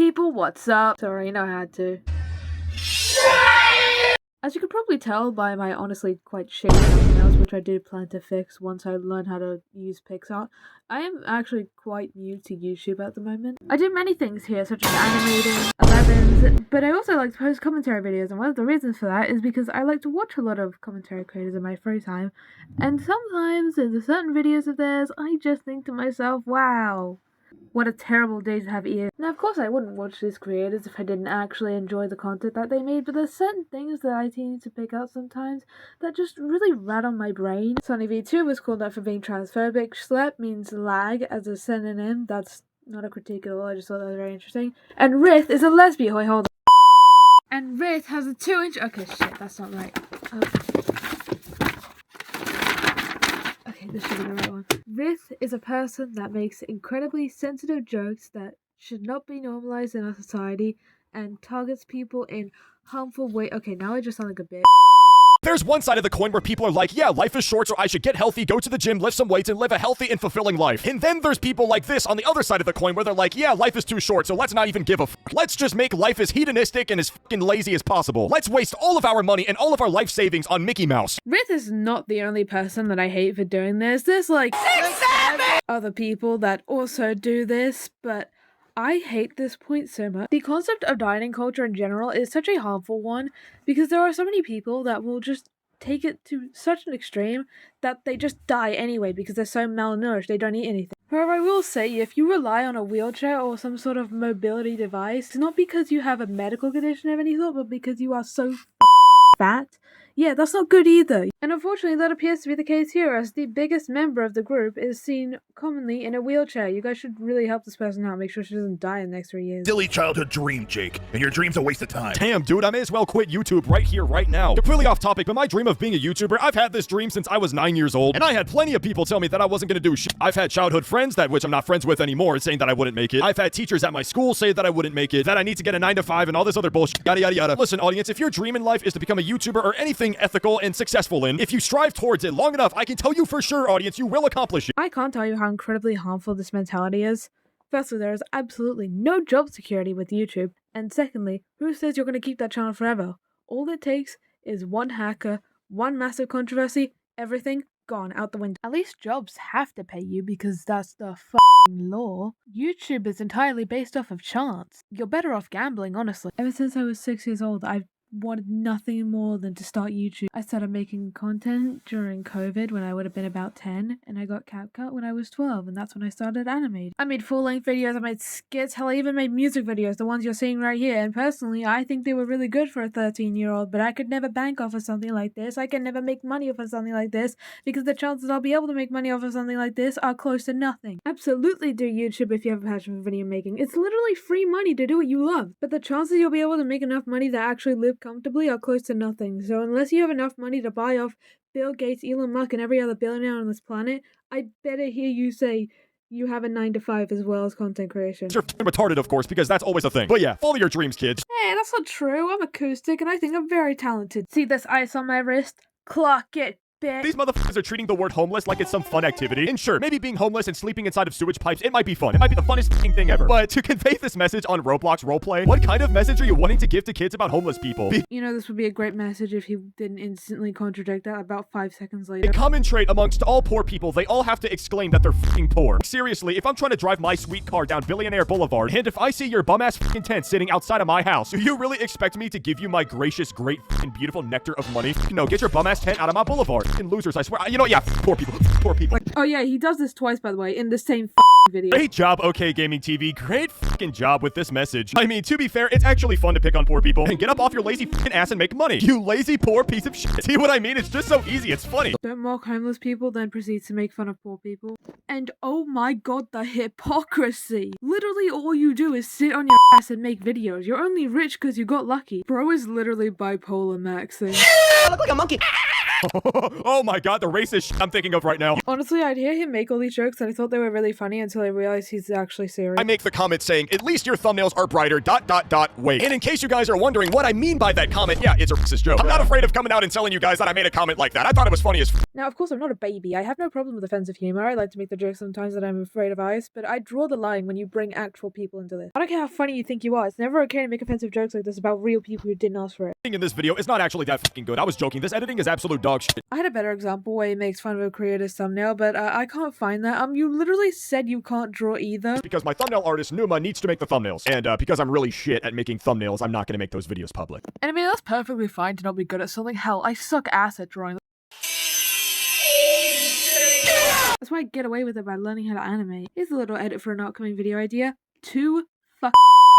people, what's up? Sorry, you know I had to. As you could probably tell by my honestly quite shady thumbnails, which I do plan to fix once I learn how to use Pixar, I am actually quite new to YouTube at the moment. I do many things here, such as animating, 11s, but I also like to post commentary videos, and one of the reasons for that is because I like to watch a lot of commentary creators in my free time, and sometimes in the certain videos of theirs, I just think to myself, wow, what a terrible day to have ears. Now, of course, I wouldn't watch these creators if I didn't actually enjoy the content that they made, but there's certain things that I tend to pick out sometimes that just really rattle my brain. Sonny V2 was called out for being transphobic. Schlep means lag as a synonym. That's not a critique at all, I just thought that was very interesting. And Rith is a lesbian. Wait, hold on. And Rith has a 2-inch... Okay, shit, that's not right. Okay, this should be the right one. Rith is a person that makes incredibly sensitive jokes that should not be normalized in our society and targets people in harmful ways. Okay, now I just sound like a bitch. There's one side of the coin where people are like, yeah, life is short, so I should get healthy, go to the gym, lift some weights, and live a healthy and fulfilling life. And then there's people like this on the other side of the coin where they're like, yeah, life is too short, so let's not even give a f***. Let's just make life as hedonistic and as f***ing lazy as possible. Let's waste all of our money and all of our life savings on Mickey Mouse. Rith is not the only person that I hate for doing this. There's like 6-7 other people that also do this, but I hate this point so much. The concept of dieting culture in general is such a harmful one because there are so many people that will just take it to such an extreme that they just die anyway because they're so malnourished they don't eat anything. However, I will say, if you rely on a wheelchair or some sort of mobility device, it's not because you have a medical condition of any sort, but because you are so fat, yeah, that's not good either. And unfortunately, that appears to be the case here, as the biggest member of the group is seen commonly in a wheelchair. You guys should really help this person out, make sure she doesn't die in the next 3 years. Silly childhood dream, Jake, and your dream's a waste of time. Damn, dude, I may as well quit YouTube right here, right now. Completely off topic, but my dream of being a YouTuber, I've had this dream since I was 9 years old, and I had plenty of people tell me that I wasn't gonna do shit. I've had childhood friends, which I'm not friends with anymore, saying that I wouldn't make it. I've had teachers at my school say that I wouldn't make it, that I need to get a 9 to 5 and all this other bullshit, yada yada yada. Listen, audience, if your dream in life is to become a YouTuber or anything ethical and successful in, if you strive towards it long enough, I can tell you for sure, audience, you will accomplish it. I can't tell you how incredibly harmful this mentality is. Firstly, there is absolutely no job security with YouTube, and secondly, who says you're going to keep that channel forever? All it takes is one hacker, one massive controversy, everything gone out the window. At least jobs have to pay you because that's the f***ing law. YouTube is entirely based off of chance. You're better off gambling, honestly. Ever since I was 6 years old, I've wanted nothing more than to start YouTube. I started making content during COVID when I would have been about 10, and I got CapCut when I was 12, and that's when I started animating. I made full-length videos, I made skits, hell, I even made music videos, the ones you're seeing right here, and personally, I think they were really good for a 13-year-old, but I could never bank off of something like this. I can never make money off of something like this, because the chances I'll be able to make money off of something like this are close to nothing. Absolutely do YouTube if you have a passion for video making. It's literally free money to do what you love, but the chances you'll be able to make enough money to actually live comfortably are close to nothing. So unless you have enough money to buy off Bill Gates, Elon Musk, and every other billionaire on this planet, I better hear you say you have a 9 to 5 as well as content creation. You're retarded, of course, because that's always a thing. But yeah, follow your dreams, kids. Hey, that's not true. I'm acoustic and I think I'm very talented. See this ice on my wrist? Clock it, bitch. These motherfuckers are treating the word homeless like it's some fun activity. And sure, maybe being homeless and sleeping inside of sewage pipes, it might be fun. It might be the funnest thing ever. But to convey this message on Roblox roleplay, what kind of message are you wanting to give to kids about homeless people? You know, this would be a great message if he didn't instantly contradict that about 5 seconds later. A common trait amongst all poor people, they all have to exclaim that they're f***ing poor. Seriously, if I'm trying to drive my sweet car down Billionaire Boulevard, and if I see your bum-ass f***ing tent sitting outside of my house, do you really expect me to give you my gracious, great, f***ing beautiful nectar of money? No, get your bum-ass tent out of my boulevard. F***ing losers, I swear. You know, yeah, poor people. Poor people. Oh yeah, he does this twice, by the way, in the same video. Great job, OK Gaming TV. Great fucking job with this message. I mean, to be fair, it's actually fun to pick on poor people. And get up off your lazy fucking ass and make money. You lazy poor piece of shit. See what I mean? It's just so easy. It's funny. Don't mock homeless people, then proceed to make fun of poor people. And oh my god, the hypocrisy. Literally all you do is sit on your ass and make videos. You're only rich because you got lucky. Bro is literally bipolar maxing. I look like a monkey. Oh my god, the racist I'm thinking of right now. Honestly, I'd hear him make all these jokes and I thought they were really funny until I realized he's actually serious. I make the comment saying, at least your thumbnails are brighter, ... wait. And in case you guys are wondering what I mean by that comment, yeah, it's a racist joke. I'm not afraid of coming out and telling you guys that I made a comment like that. I thought it was funny as Now, of course, I'm not a baby. I have no problem with offensive humor. I like to make the jokes sometimes that I'm afraid of ice, but I draw the line when you bring actual people into this. I don't care how funny you think you are. It's never okay to make offensive jokes like this about real people who didn't ask for it. in this video is not actually that fucking good. I was joking. This editing is absolute dog shit. I had a better example where he makes fun of a creator's thumbnail, but I can't find that. You literally said you can't draw either. Because my thumbnail artist, Numa, needs to make the thumbnails. And because I'm really shit at making thumbnails, I'm not gonna make those videos public. And I mean, that's perfectly fine to not be good at something. Hell, I suck ass at drawing. That's why I get away with it by learning how to animate. Here's a little edit for an upcoming video idea. 2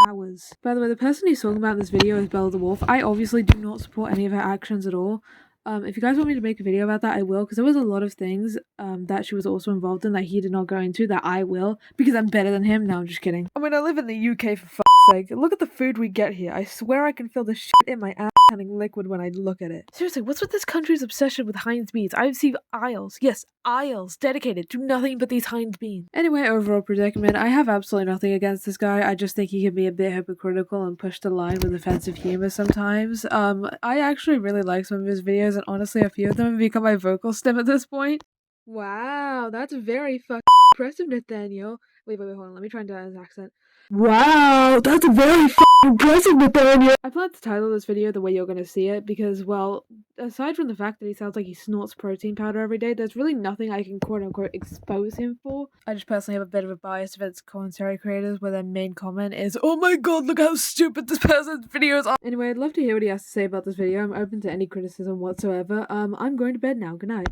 hours. By the way, the person who's talking about in this video is Bella the Wolf. I obviously do not support any of her actions at all. If you guys want me to make a video about that, I will, because there was a lot of things that she was also involved in that he did not go into that I will, because I'm better than him. No, I'm just kidding. I mean, I live in the UK for fuck's sake. Look at the food we get here. I swear I can feel the shit in my ass turning liquid when I look at it. Seriously, what's with this country's obsession with Heinz beans? I see aisles. Yes, aisles dedicated to nothing but these Heinz beans. Anyway, overall predicament, I have absolutely nothing against this guy. I just think he can be a bit hypocritical and push the line with offensive humor sometimes. I actually really like some of his videos, and honestly, a few of them have become my vocal stem at this point. Wow, that's very fucking impressive, Nathaniel. Wait, hold on, let me try and do his accent. Wow, that's very impressive, Nathaniel. I plan to title this video the way you're gonna see it because, well, aside from the fact that he sounds like he snorts protein powder every day, there's really nothing I can quote-unquote expose him for. I just personally have a bit of a bias against commentary creators where their main comment is, oh my god, look how stupid this person's videos are. Anyway, I'd love to hear what he has to say about this video. I'm open to any criticism whatsoever. I'm going to bed now. Good night.